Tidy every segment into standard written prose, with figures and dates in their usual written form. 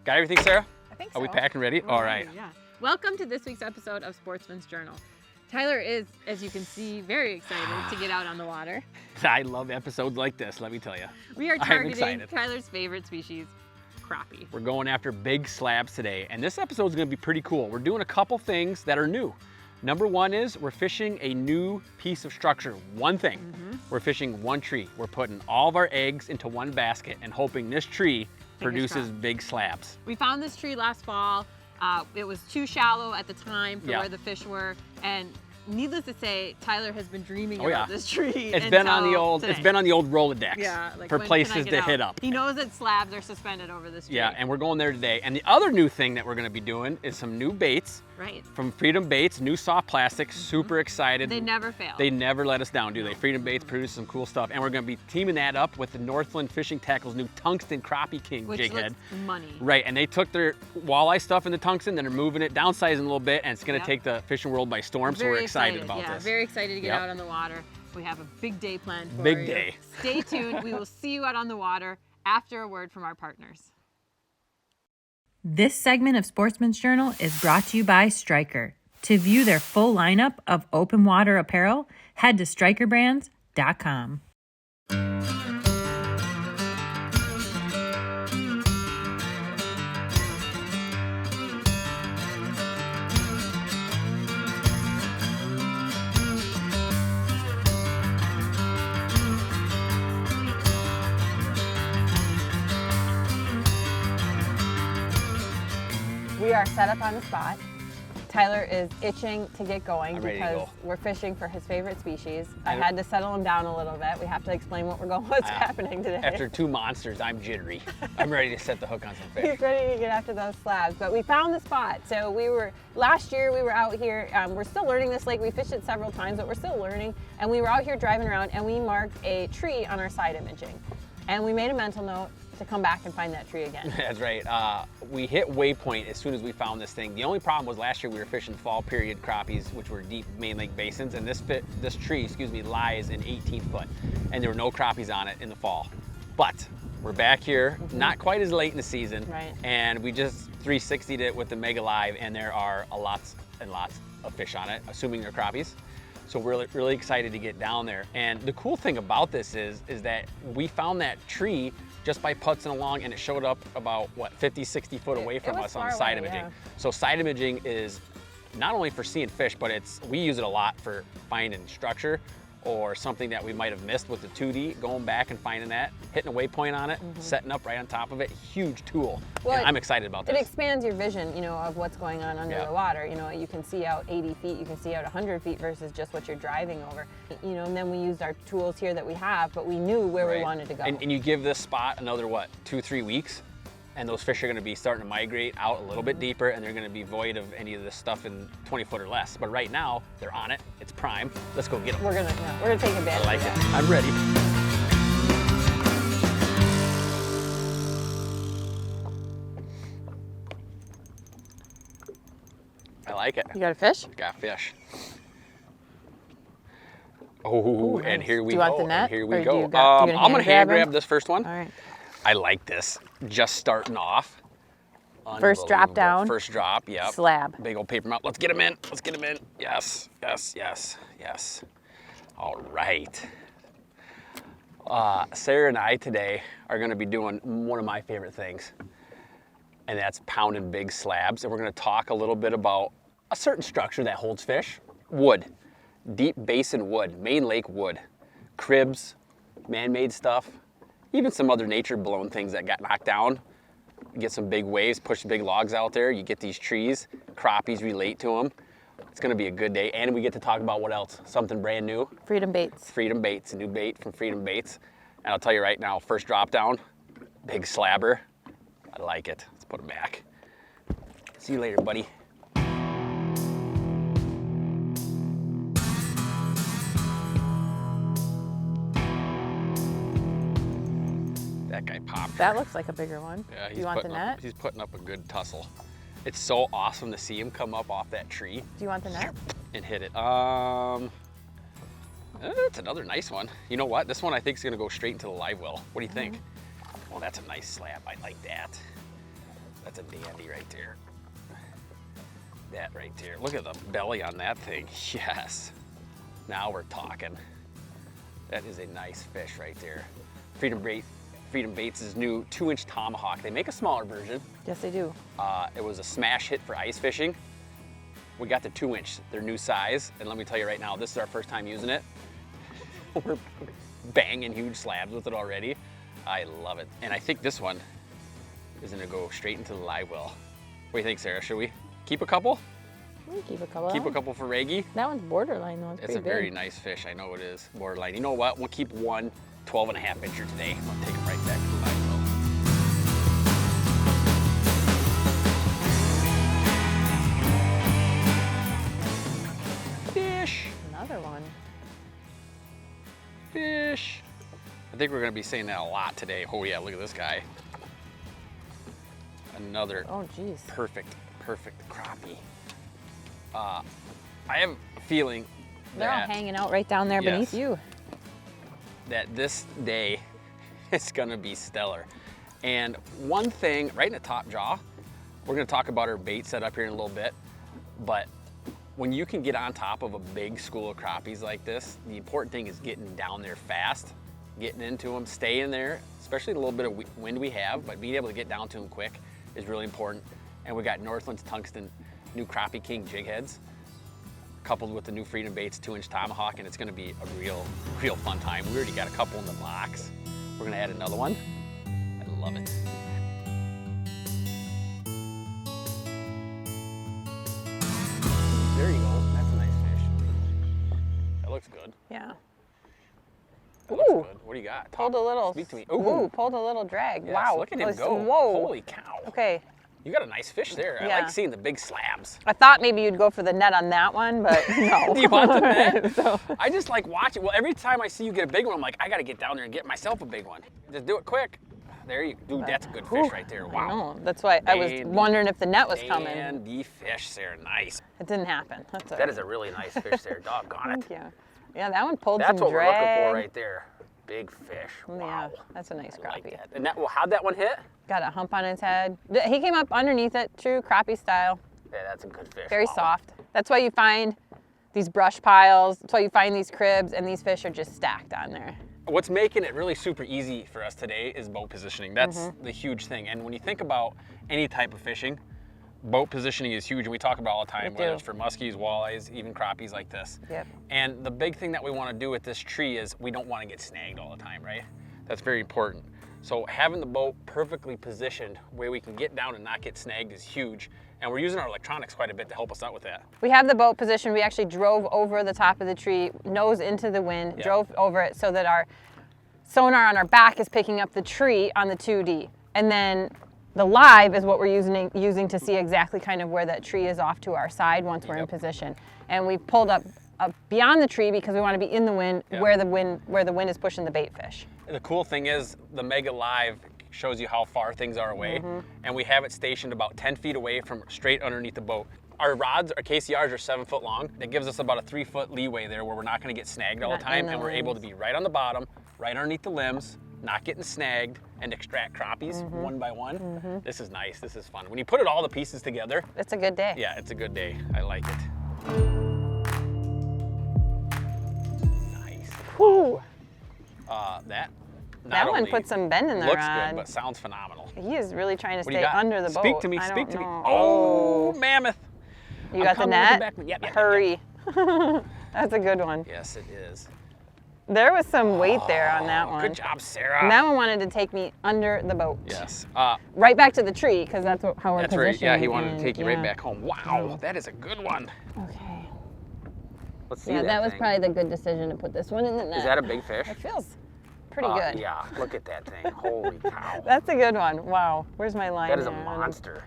Got everything, Sarah? I think so. Are we packed and ready? All right. Yeah. Welcome to this week's episode of Sportsman's Journal. Tyler is, as you can see, very excited to get out on the water. I love episodes like this, let me tell you. We are I'm targeting excited. Tyler's favorite species, crappie. We're going after big slabs today, and this episode is going to be pretty cool. We're doing a couple things that are new. Number one is we're fishing a new piece of structure. One thing, we're fishing one tree. We're putting all of our eggs into one basket and hoping this tree produces big slabs. We found this tree last fall. It was too shallow at the time for where the fish were, and needless to say, Tyler has been dreaming about this tree. It's been on the old Rolodex for places to hit up. He knows that slabs are suspended over this tree. Yeah, and we're going there today. And the other new thing that we're going to be doing is some new baits. Right. From Freedom Baits, new soft plastic. Super excited. They never fail. They never let us down, do they? Freedom Baits produce some cool stuff, and we're going to be teaming that up with the Northland Fishing Tackle's new Tungsten Crappie King Which jig looks head. money. Right, and they took their walleye stuff in the tungsten, then they're moving it, downsizing a little bit, and it's going to take the fishing world by storm. So we're excited about this. Very excited to get out on the water. We have a big day planned for you. Big day. Stay tuned. We will see you out on the water after a word from our partners. This segment of Sportsman's Journal is brought to you by Striker. To view their full lineup of open water apparel, head to strikerbrands.com. We are set up on the spot. Tyler is itching to get going because we're fishing for his favorite species. I had to settle him down a little bit. We have to explain what's happening today. After two monsters, I'm jittery. I'm ready to set the hook on some fish. He's ready to get after those slabs, but we found the spot. So last year we were out here, we're still learning this lake. We fished it several times, but we're still learning. And we were out here driving around and we marked a tree on our side imaging. And we made a mental note to come back and find that tree again. That's right. We hit waypoint as soon as we found this thing. The only problem was last year we were fishing fall period crappies, which were deep main lake basins, and this tree, lies in 18 foot, and there were no crappies on it in the fall. But we're back here, not quite as late in the season, and we just 360'd it with the Mega Live, and there are lots and lots of fish on it, assuming they're crappies. So we're really excited to get down there. And the cool thing about this is that we found that tree just by putzing along, and it showed up about, 50, 60 foot away from us on side imaging. Yeah. So side imaging is not only for seeing fish, but we use it a lot for finding structure or something that we might have missed with the 2D, going back and finding that, hitting a waypoint on it, setting up right on top of it. Huge tool. Well, and I'm excited about this. It expands your vision, of what's going on under the water. You can see out 80 feet, you can see out 100 feet versus just what you're driving over. And then we used our tools here that we have, but we knew where we wanted to go. And you give this spot another, 2-3 weeks, and those fish are going to be starting to migrate out a little bit deeper, and they're going to be void of any of this stuff in 20 foot or less. But right now, they're on it. It's prime. Let's go get them. We're gonna take advantage. I like it. I'm ready. I like it. You got a fish? Got fish. Oh, and here we go. Do you want the net? Here we go. I'm gonna hand grab this first one. All right. I like this. Just starting off. First drop down. First drop, yep. Slab. Big old paper mount. Let's get him in. Let's get him in. Yes, yes, yes, yes. All right. Sarah and I today are gonna be doing one of my favorite things, and that's pounding big slabs. And we're gonna talk a little bit about a certain structure that holds fish. Wood, deep basin wood, main lake wood, cribs, man-made stuff, even some other nature blown things that got knocked down. You get some big waves, push big logs out there, you get these trees, crappies relate to them. It's gonna be a good day, and we get to talk about what else? Something brand new. Freedom Baits. Freedom Baits, a new bait from Freedom Baits. And I'll tell you right now, first drop down, big slabber. I like it. Let's put it back. See you later, buddy. That guy popped. That looks like a bigger one. Yeah, Do you want the net? He's putting up a good tussle. It's so awesome to see him come up off that tree. Do you want the net? And hit it. That's another nice one. You know what? This one I think is gonna go straight into the live well. What do you think? Well, that's a nice slab. I like that. That's a dandy right there. That right there. Look at the belly on that thing. Yes. Now we're talking. That is a nice fish right there. Freedom Baits' new 2-inch tomahawk. They make a smaller version. Yes, they do. It was a smash hit for ice fishing. We got the 2-inch, their new size. And let me tell you right now, this is our first time using it. We're banging huge slabs with it already. I love it. And I think this one is gonna go straight into the live well. What do you think, Sarah? Should we keep a couple? We'll keep a couple. Keep a couple for Reggie. That one's borderline though. It's a very nice fish. I know it is. Borderline. You know what? We'll keep one 12.5 incher today. I'll take him right back to the live well. Fish. Another one. Fish. I think we're going to be saying that a lot today. Oh yeah, look at this guy. Another perfect crappie. I have a feeling they're all hanging out right down there beneath you. That this day is gonna be stellar. And one thing, right in the top jaw, we're gonna talk about our bait setup here in a little bit, but when you can get on top of a big school of crappies like this, the important thing is getting down there fast, getting into them, staying there, especially the little bit of wind we have, but being able to get down to them quick is really important. And we got Northland's Tungsten new Crappie King jig heads, coupled with the new Freedom Baits 2-inch tomahawk, and it's gonna be a real fun time. We already got a couple in the box. We're gonna add another one. I love it. There you go, that's a nice fish. That looks good. Yeah. That looks good. What do you got? Pulled a little. Speak to me. Ooh, pulled a little drag. Yes, wow. Look at him go. Whoa. Holy cow. Okay. You got a nice fish there. I like seeing the big slabs. I thought maybe you'd go for the net on that one, but no. Do you want the net? I just like watching. Well, every time I see you get a big one, I'm like, I got to get down there and get myself a big one. Just do it quick. There you go. Dude, that's a good fish right there. Wow. I know. That's why I was wondering if the net was coming. And the fish there, nice. It didn't happen. That is a really nice fish there. Doggone it. Thank you. Yeah, that one pulled That's some drag. what we're looking for right there. Big fish. Wow. Yeah, that's a nice crappie. Like that. And that, well, how'd that one hit? Got a hump on his head. He came up underneath it, true crappie style. Yeah, that's a good fish. Very soft. That's why you find these brush piles. That's why you find these cribs, and these fish are just stacked on there. What's making it really super easy for us today is boat positioning. That's the huge thing. And when you think about any type of fishing, boat positioning is huge, and we talk about all the time, whether it's for muskies, walleyes, even crappies like this. Yep. And the big thing that we want to do with this tree is we don't want to get snagged all the time, right? That's very important. So having the boat perfectly positioned where we can get down and not get snagged is huge. And we're using our electronics quite a bit to help us out with that. We have the boat positioned. We actually drove over the top of the tree, nose into the wind, drove over it so that our sonar on our back is picking up the tree on the 2D. And then the live is what we're using to see exactly kind of where that tree is off to our side once we're in position. And we pulled up beyond the tree because we want to be in the wind, where the wind is pushing the bait fish. The cool thing is the Mega Live shows you how far things are away, and we have it stationed about 10 feet away from straight underneath the boat. Our rods, our KCRs are 7 foot long. That gives us about a 3 foot leeway there where we're not going to get snagged all the time, and we're able to be right on the bottom, right underneath the limbs, not getting snagged, and extract crappies one by one. This is nice. This is fun. When you put all the pieces together, it's a good day. Yeah, it's a good day. I like it. Nice. Whew. That one put some bend in the looks rod. good, but sounds phenomenal. He is really trying to stay under the boat. Speak to me, speak to me. Oh, mammoth. You got the net? Yep, hurry. That's a good one. Yes, it is. There was some weight there on that one. Good job, Sarah. And that one wanted to take me under the boat. Yes. Right back to the tree, because that's how we're positioned. Right. Yeah, he wanted to take you right back home. Wow, that is a good one. Okay. Let's see that was probably the good decision to put this one in the net. Is that a big fish? It feels pretty good. Yeah, look at that thing. Holy cow. That's a good one. Wow. Where's my line? That is a monster.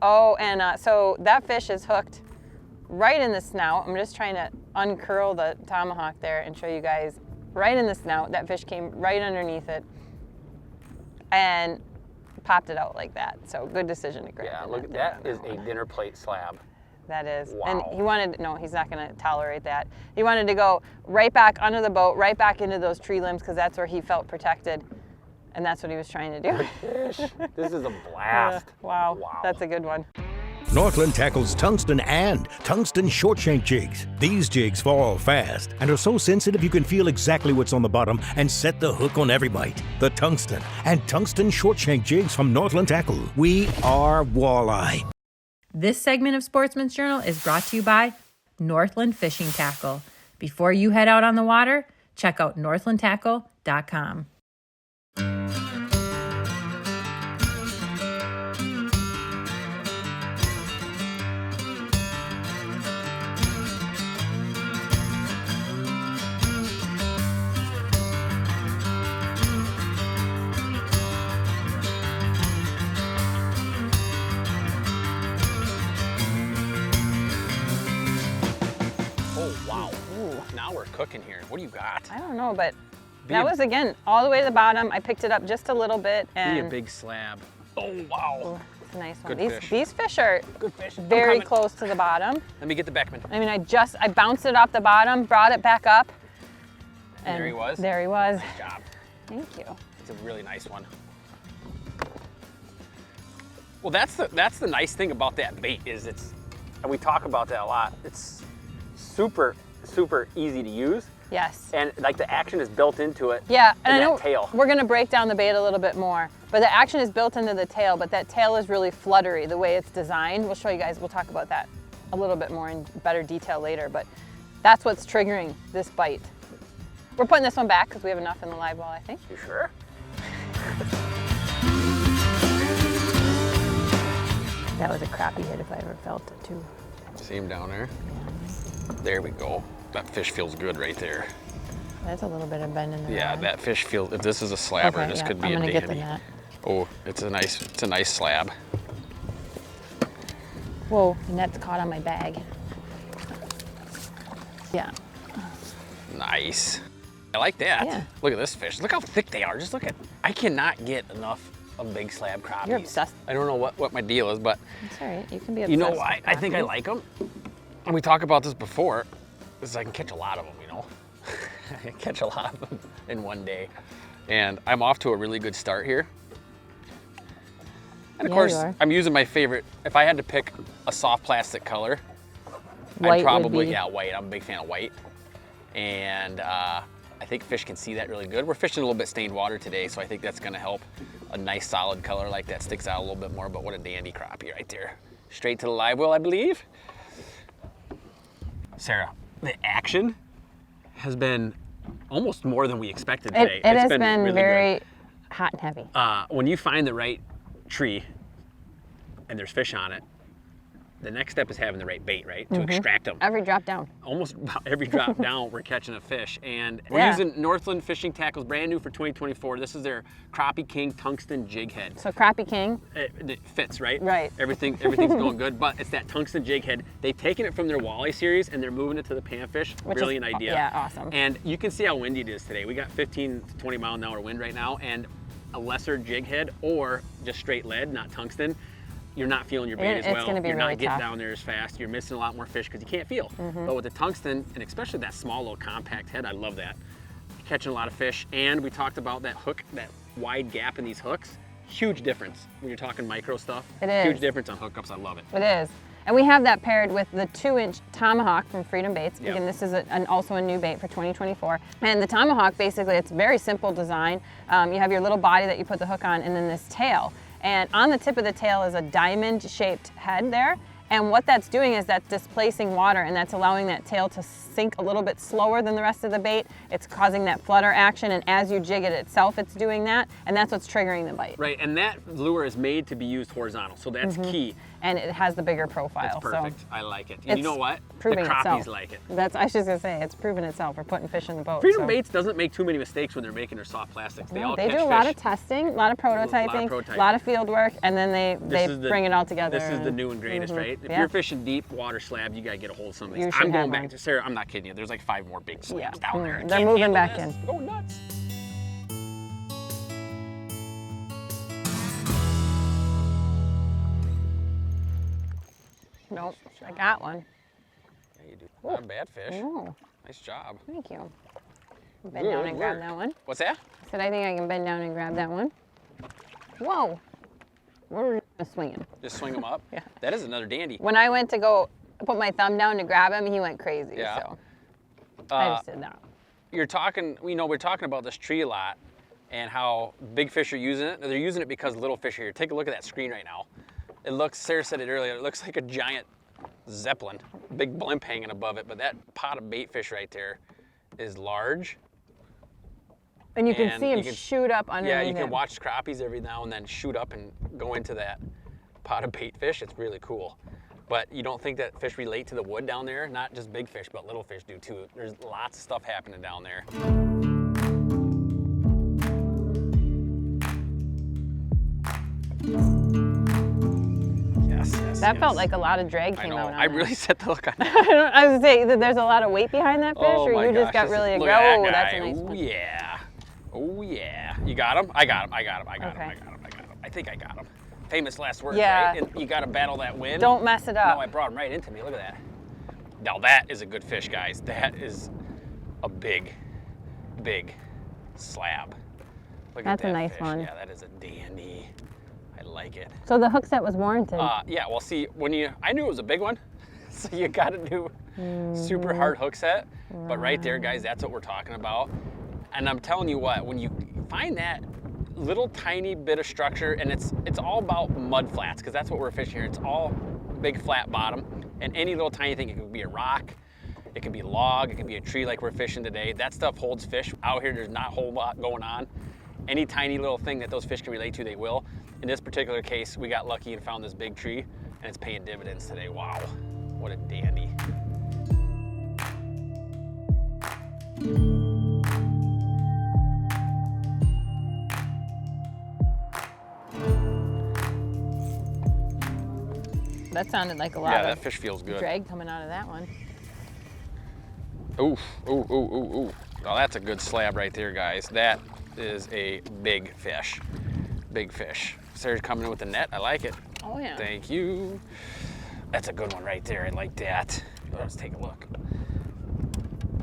Oh, and so that fish is hooked right in the snout. I'm just trying to uncurl the tomahawk there and show you guys. Right in the snout. That fish came right underneath it and popped it out like that. So good decision to grab. Yeah, look at that. Is a dinner plate slab. That is. Wow. And he wanted, no, he's not going to tolerate that. He wanted to go right back under the boat, right back into those tree limbs because that's where he felt protected. And that's what he was trying to do. Fish. This is a blast. Wow, that's a good one. Northland tackles tungsten and tungsten short shank jigs. These jigs fall fast and are so sensitive you can feel exactly what's on the bottom and set the hook on every bite. The tungsten and tungsten short shank jigs from Northland Tackle. We are walleye. This segment of Sportsman's Journal is brought to you by Northland Fishing Tackle. Before you head out on the water, check out northlandtackle.com. Now we're cooking here. What do you got? I don't know, but that was, again, all the way to the bottom. I picked it up just a little bit. And Be a big slab. Oh, wow. Ooh, it's a nice one. Good fish. These fish are Good fish. very close to the bottom. Let me get the Beckman. I mean, I bounced it off the bottom, brought it back up. And there he was? There he was. Nice job. Thank you. It's a really nice one. Well, that's the nice thing about that bait is and we talk about that a lot, it's super easy to use. Yes. And like the action is built into it. Yeah, and I that know tail. we're gonna break down the bait a little bit more, but the action is built into the tail, but that tail is really fluttery the way it's designed. We'll show you guys, we'll talk about that a little bit more in better detail later, but that's what's triggering this bite. We're putting this one back because we have enough in the live well, I think. You sure? That was a crappie hit if I ever felt it too. See him down there? There we go. That fish feels good right there. That's a little bit of bend in the Yeah, rod. that fish feels, if this is a slabber, Okay, this yeah, could be I'm a gonna get the dandy. net. Oh, it's a nice slab. Whoa, the net's caught on my bag. Yeah. Nice. I like that. Yeah. Look at this fish. Look how thick they are. Just look at, I cannot get enough of big slab crappies. You're obsessed. I don't know what my deal is, but It's all right, you can be obsessed. you know with why I think I crappies. like them? And we talked about this before, is I can catch a lot of them, you know? I can catch a lot of them in one day. And I'm off to a really good start here. And of Yeah, course, you are. I'm using my favorite, if I had to pick a soft plastic color, White I'd would probably, be- yeah, white. I'm a big fan of white. And I think fish can see that really good. We're fishing a little bit stained water today, so I think that's gonna help. A nice solid color like that sticks out a little bit more, but what a dandy crappie right there. Straight to the live well, I believe. Sarah, the action has been almost more than we expected today. It It's has been really very good. hot and heavy. When you find the right tree and there's fish on it, the next step is having the right bait, right? To extract them. Every drop down. Almost about every drop down, we're catching a fish. And we're Yeah. using Northland Fishing Tackles, brand new for 2024. This is their Crappie King Tungsten Jig Head. So Crappie King. It fits, right? Right. Everything's going good, but it's that tungsten jig head. They've taken it from their walleye series and they're moving it to the panfish. Which is- Brilliant idea. yeah, awesome. And you can see how windy it is today. We got 15 to 20 mile an hour wind right now, and a lesser jig head or just straight lead, not tungsten, you're not feeling your bait as It's well. gonna be You're really not getting tough. down there as fast. You're missing a lot more fish because you can't feel. But with the tungsten, and especially that small little compact head, I love that. You're catching a lot of fish. And we talked about that hook, that wide gap in these hooks. Huge difference when you're talking micro stuff. It is. Huge difference on hookups. I love it. It is. And we have that paired with the 2-inch Tomahawk from Freedom Baits. Yep. Again, this is also a new bait for 2024. And the Tomahawk, basically, it's very simple design. You have your little body that you put the hook on and then this tail. And on the tip of the tail is a diamond-shaped head there. And what that's doing is that's displacing water, and that's allowing that tail to sink a little bit slower than the rest of the bait. It's causing that flutter action, and as you jig it itself, it's doing that, and that's what's triggering the bite. Right, and that lure is made to be used horizontal, so that's key. And it has the bigger profile. That's perfect. So I like it. And you know it's what? proving the crappies itself. like it. That's, I was just gonna say, it's proven itself. We're putting fish in the boat. Freedom so. Baits doesn't make too many mistakes when they're making their soft plastics. They No, all they catch do a lot fish. of testing, a lot of prototyping, prototyping. a lot of field work, and then they bring it all together. This is the and- new and greatest, right? If Yeah. you're fishing deep water slabs, you gotta get a hold of some of these. You should I'm going have back one. to Sarah. I'm not kidding you. There's like 5 more big slabs down there. I They're can't moving handle back this. in. Go nuts. Nope, I got one. Yeah, you do. Not a bad fish. Oh, Nice job. thank you. Bend down and grab that one. What's that? Said I think I can bend down and grab that one. Whoa. We're just swinging. Just swing them up? Yeah. That is another dandy. When I went to go put my thumb down to grab him, he went crazy. Yeah. So I just did that. You're talking, we're talking about this tree a lot and how big fish are using it. They're using it because little fish are here. Take a look at that screen right now. It looks, Sarah said it earlier, it looks like a giant Zeppelin, big blimp hanging above it, but that pot of bait fish right there is large. And you can see him shoot up underneath. Yeah, you can watch crappies every now and then shoot up and go into that pot of bait fish. It's really cool. But you don't think that fish relate to the wood down there? Not just big fish, but little fish do too. There's lots of stuff happening down there. Yes. That felt like a lot of drag came out on I it. really set the look on that. I was saying that there's a lot of weight behind that fish, or you just got really aggressive. Oh, that's a nice one. Yeah. Oh yeah. You got him? I got him. Okay. I think I got him. Famous last words, Yeah. right? And you got to battle that wind. Don't mess it up. No, I brought him right into me. Look at that. Now that is a good fish, guys. That is a big slab. Look That's at that a nice fish. one. Yeah, that is a dandy. I like it. So the hook set was warranted. Yeah, well, see, I knew it was a big one, so you got to do super hard hook set. But right there, guys, that's what we're talking about. And I'm telling you what, when you find that little tiny bit of structure, and it's all about mud flats, because that's what we're fishing here. It's all big flat bottom, and any little tiny thing, it could be a rock, it could be a log, it could be a tree like we're fishing today. That stuff holds fish. Out here, there's not a whole lot going on. Any tiny little thing that those fish can relate to, they will. In this particular case, we got lucky and found this big tree, and it's paying dividends today. Wow, what a dandy. That sounded like a lot Yeah, of that fish feels good. drag coming out of that one. Oof, ooh. Now that's a good slab right there, guys. That is a big fish. Big fish. Sarah's coming in with the net. I like it. Oh yeah. Thank you. That's a good one right there. I like that. Let's take a look.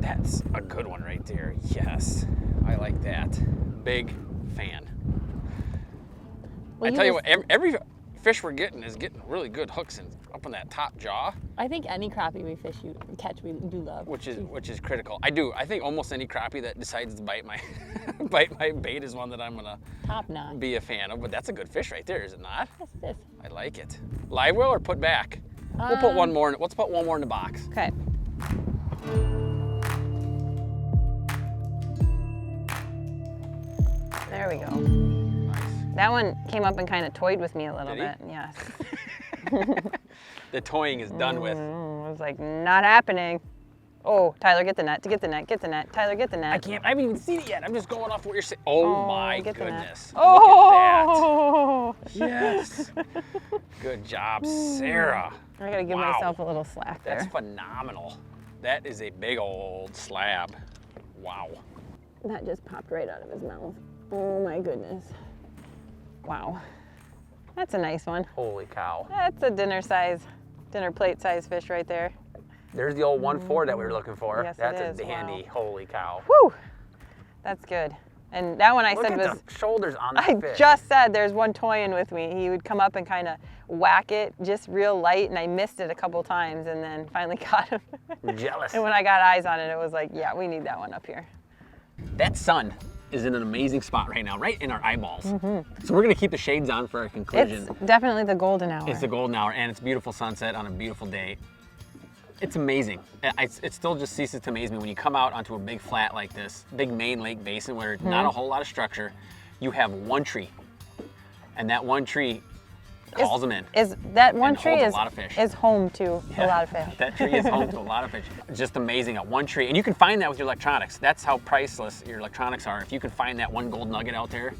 That's a good one right there. Yes, I like that. Big fan. Well, I tell you what, every fish we're getting is getting really good hooks and up on that top jaw, I think any crappie we catch, we do love. which is critical. I think almost any crappie that decides to bite my bite my bait is one that I'm gonna Top notch. be a fan of. But that's a good fish right there, is it not? Yes, it is. I like it. Live well or put back? We'll put one more. Let's put one more in the box. Okay. There we go. Nice. That one came up and kind of toyed with me a little Did he? bit. Yes. The toying is done with. I was like, not happening. Oh, Tyler, get the net. Get the net. Get the net. Tyler, get the net. I haven't even seen it yet. I'm just going off what you're saying. Oh my get the net. goodness. Oh! Look at that. Yes. Good job, Sarah. I gotta give Wow. myself a little slack there. That's phenomenal. That is a big old slab. Wow. That just popped right out of his mouth. Oh my goodness. Wow. That's a nice one. Holy cow. That's a dinner plate size fish right there. There's the old 1.4 that we were looking for. Yes, it That's is. a dandy. Wow. Holy cow. Whew. That's good. And that one I Look said at was, the shoulders on that I fish. just said there's one toying with me. He would come up and kind of whack it just real light, and I missed it a couple times and then finally got him. I'm jealous. And when I got eyes on it, it was like, yeah, we need that one up here. That sun is in an amazing spot right now, right in our eyeballs. So we're gonna keep the shades on for our conclusion. It's definitely the golden hour. It's the golden hour, and it's beautiful sunset on a beautiful day. It's amazing. It still just ceases to amaze me when you come out onto a big flat like this, big main lake basin where not a whole lot of structure. You have one tree, and that one tree calls them in. That one and tree holds a is lot of fish. is home to a lot of fish. That tree is home to a lot of fish. Just amazing at one tree. And you can find that with your electronics. That's how priceless your electronics are. If you can find that one gold nugget out there,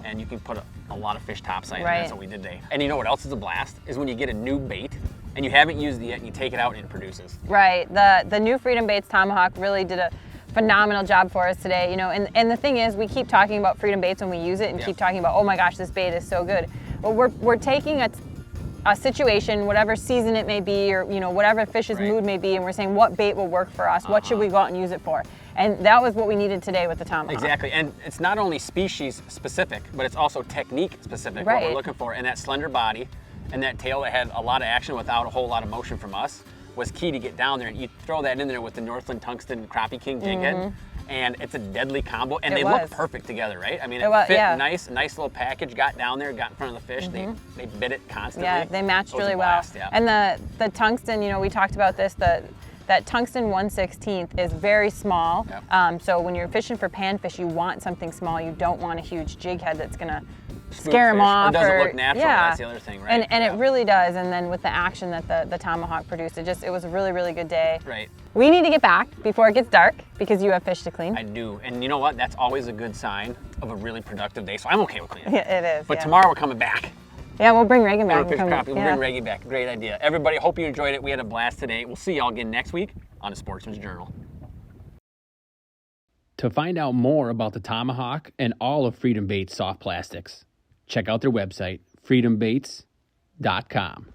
and you can put a lot of fish topside, Right. and that's what we did today. And you know what else is a blast? Is when you get a new bait, and you haven't used it yet, and you take it out and it produces. Right. The new Freedom Baits Tomahawk really did a phenomenal job for us today. You know, and the thing is, we keep talking about Freedom Baits when we use it, and Yeah. keep talking about, oh my gosh, this bait is so good. But we're taking a situation, whatever season it may be, or whatever fish's Right. mood may be, and we're saying what bait will work for us, what should we go out and use it for, and that was what we needed today with the tomahawk. Exactly, and it's not only species specific, but it's also technique specific. What Right. we're looking for, and that slender body and that tail that had a lot of action without a whole lot of motion from us was key to get down there. And you throw that in there with the Northland Tungsten Crappie King jig head, and it's a deadly combo, and they look perfect together, right? I mean, it fit nice little package, got down there, got in front of the fish, they bit it constantly. Yeah, they matched really well. Blast, yeah. And the tungsten, we talked about this, that tungsten 1/16 is very small. Yep. So when you're fishing for panfish, you want something small. You don't want a huge jig head that's gonna scare them off. Or doesn't look natural, that's the other thing, right? And it really does. And then with the action that the tomahawk produced, it was a really, really good day. Right. We need to get back before it gets dark because you have fish to clean. I do, and you know what? That's always a good sign of a really productive day, so I'm okay with cleaning. Yeah, it is. But tomorrow we're coming back. Yeah, we'll bring Reagan back. We'll bring Reggie back. Great idea. Everybody, hope you enjoyed it. We had a blast today. We'll see y'all again next week on the Sportsman's Journal. To find out more about the Tomahawk and all of Freedom Baits soft plastics, check out their website, freedombaits.com.